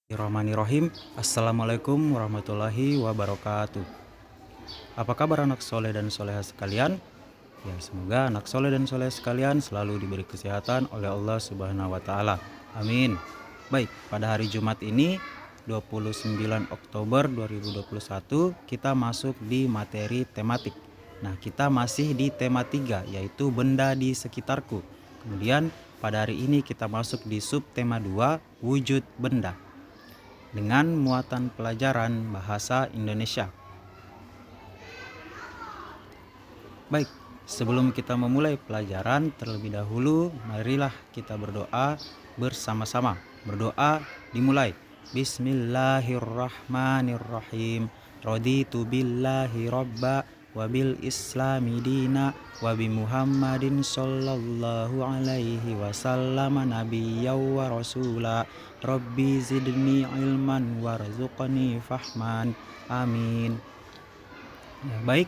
Bismillahirrahmanirrahim. Assalamualaikum warahmatullahi wabarakatuh. Apa kabar anak soleh dan soleha sekalian? Ya, semoga anak soleh dan soleha sekalian selalu diberi kesehatan oleh Allah Subhanahu wa taala. Amin. Baik, pada hari Jumat ini 29 Oktober 2021 kita masuk di materi tematik. Nah, kita masih di tema 3 yaitu benda di sekitarku. Kemudian pada hari ini kita masuk di subtema 2 wujud benda dengan muatan pelajaran bahasa Indonesia. Baik, sebelum kita memulai pelajaran terlebih dahulu, marilah kita berdoa bersama-sama. Berdoa dimulai. Bismillahirrahmanirrahim. Raditu billahi robba wabil islami dina wabi Muhammadin sallallahu alaihi wasallam nabiyya wa rasula. Rabbi zidni ilman warzuqni fahman. Amin. Ya, baik,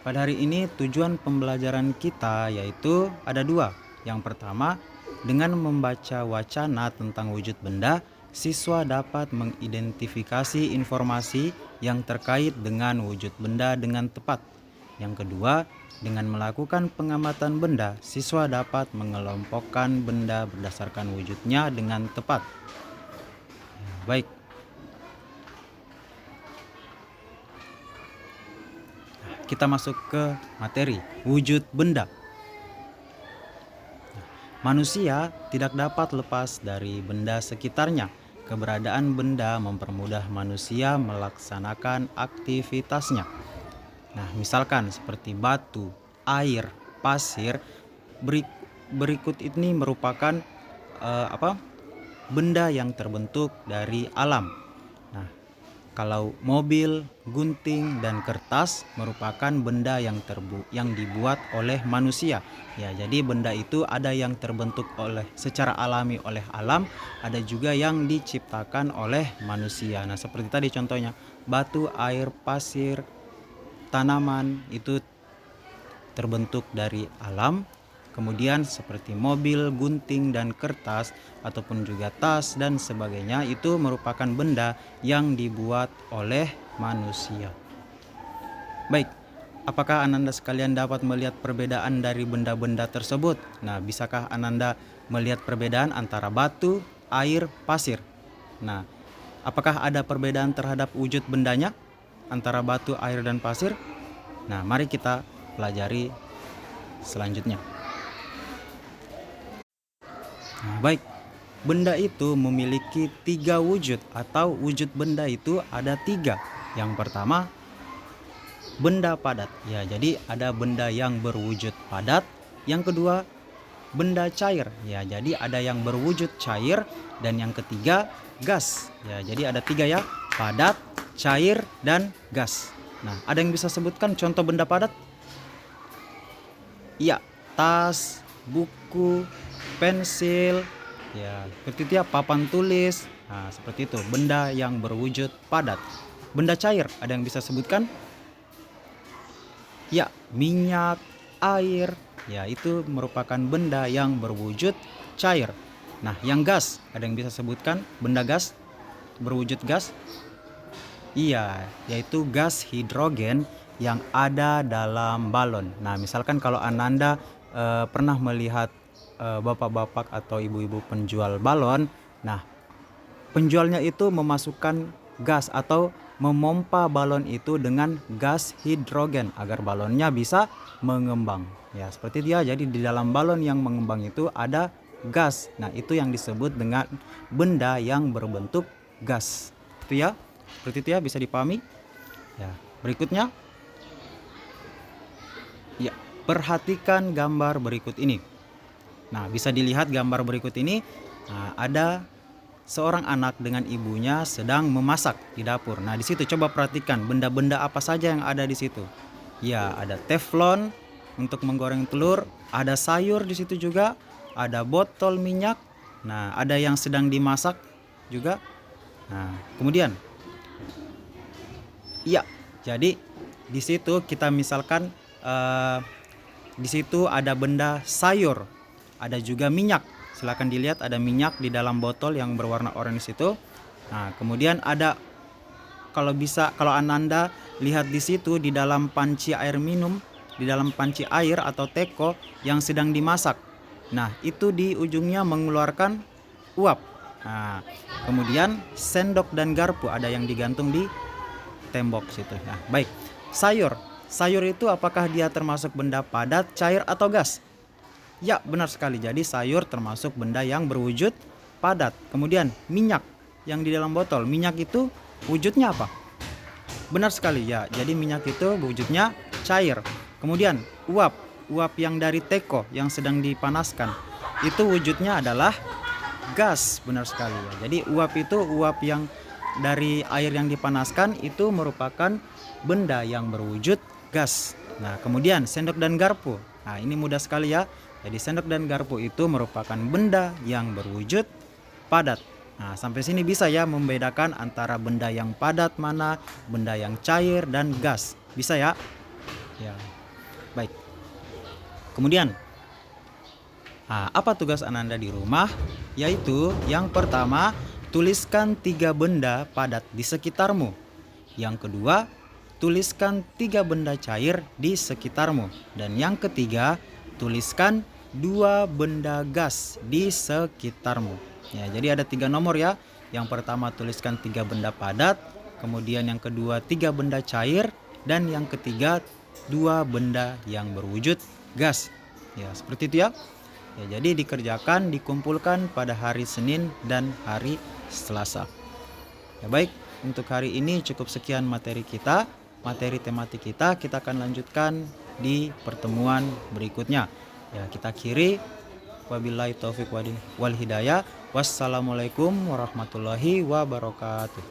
pada hari ini tujuan pembelajaran kita yaitu ada dua. Yang pertama, dengan membaca wacana tentang wujud benda, siswa dapat mengidentifikasi informasi yang terkait dengan wujud benda dengan tepat. Yang kedua, dengan melakukan pengamatan benda, siswa dapat mengelompokkan benda berdasarkan wujudnya dengan tepat. Baik, kita masuk ke materi wujud benda. Manusia tidak dapat lepas dari benda sekitarnya. Keberadaan benda mempermudah manusia melaksanakan aktivitasnya. Nah, misalkan seperti batu, air, pasir. Berikut ini merupakan benda yang terbentuk dari alam. Nah, kalau mobil, gunting, dan kertas merupakan benda yang dibuat oleh manusia. Ya, jadi benda itu ada yang terbentuk secara alami oleh alam, ada juga yang diciptakan oleh manusia. Nah, seperti tadi contohnya, batu, air, pasir, tanaman itu terbentuk dari alam. Kemudian seperti mobil, gunting, dan kertas ataupun juga tas dan sebagainya itu merupakan benda yang dibuat oleh manusia. Baik, apakah Ananda sekalian dapat melihat perbedaan dari benda-benda tersebut? Nah, bisakah Ananda melihat perbedaan antara batu, air, pasir? Nah, apakah ada perbedaan terhadap wujud bendanya antara batu, air, dan pasir? Nah, mari kita pelajari selanjutnya. Nah, baik, benda itu memiliki 3 wujud atau wujud benda itu ada 3. Yang pertama, benda padat. Ya, jadi ada benda yang berwujud padat. Yang kedua, benda cair. Ya, jadi ada yang berwujud cair. Dan yang ketiga, gas. Ya, jadi ada 3 ya, padat, cair, dan gas. Nah, ada yang bisa sebutkan contoh benda padat? Iya, tas, buku, pensil, ya seperti itu ya, papan tulis. Nah, seperti itu benda yang berwujud padat. Benda cair ada yang bisa sebutkan? Ya, minyak, air, ya itu merupakan benda yang berwujud cair. Nah, yang gas ada yang bisa sebutkan benda gas berwujud gas? Iya, yaitu gas hidrogen yang ada dalam balon. Nah, misalkan kalau Ananda pernah melihat bapak-bapak atau ibu-ibu penjual balon. Nah, penjualnya itu memasukkan gas atau memompa balon itu dengan gas hidrogen agar balonnya bisa mengembang. Ya, seperti dia. Jadi di dalam balon yang mengembang itu ada gas. Nah, itu yang disebut dengan benda yang berbentuk gas. Itu ya. Seperti itu ya, bisa dipahami? Ya, berikutnya. Ya, perhatikan gambar berikut ini. Nah, bisa dilihat gambar berikut ini. Nah, ada seorang anak dengan ibunya sedang memasak di dapur. Nah, di situ coba perhatikan benda-benda apa saja yang ada di situ. Ya, ada teflon untuk menggoreng telur, ada sayur di situ juga, ada botol minyak. Nah, ada yang sedang dimasak juga. Nah, kemudian iya, jadi di situ kita misalkan di situ ada benda sayur. Ada juga minyak. Silahkan dilihat ada minyak di dalam botol yang berwarna orange itu. Nah, kemudian ada, kalau Ananda lihat di situ di dalam panci air minum, di dalam panci air atau teko yang sedang dimasak. Nah, itu di ujungnya mengeluarkan uap. Nah, kemudian sendok dan garpu ada yang digantung di tembok situ. Nah, baik. Sayur. Sayur itu apakah dia termasuk benda padat, cair atau gas? Ya, benar sekali. Jadi sayur termasuk benda yang berwujud padat. Kemudian minyak yang di dalam botol. Minyak itu wujudnya apa? Benar sekali ya. Jadi minyak itu wujudnya cair. Kemudian uap. Uap yang dari teko yang sedang dipanaskan. Itu wujudnya adalah gas. Benar sekali ya. Jadi uap itu uap yang dari air yang dipanaskan itu merupakan benda yang berwujud gas. Nah, kemudian sendok dan garpu. Nah, ini mudah sekali ya. Jadi sendok dan garpu itu merupakan benda yang berwujud padat. Nah, sampai sini bisa ya membedakan antara benda yang padat mana, benda yang cair dan gas. Bisa ya? Ya. Baik. Kemudian, apa tugas Ananda di rumah? Yaitu yang pertama, tuliskan 3 benda padat di sekitarmu. Yang kedua, tuliskan 3 benda cair di sekitarmu. Dan yang ketiga, tuliskan 2 benda gas di sekitarmu. Ya, jadi ada 3 nomor ya. Yang pertama tuliskan 3 benda padat, kemudian yang kedua 3 benda cair, dan yang ketiga 2 benda yang berwujud gas. Ya, seperti itu ya. Ya, jadi dikerjakan, dikumpulkan pada hari Senin dan hari Selasa. Ya, baik, untuk hari ini cukup sekian materi kita. Materi tematik kita akan lanjutkan di pertemuan berikutnya. Ya, kita akhiri. Wabillahi taufiq wal hidayah. Wassalamualaikum warahmatullahi wabarakatuh.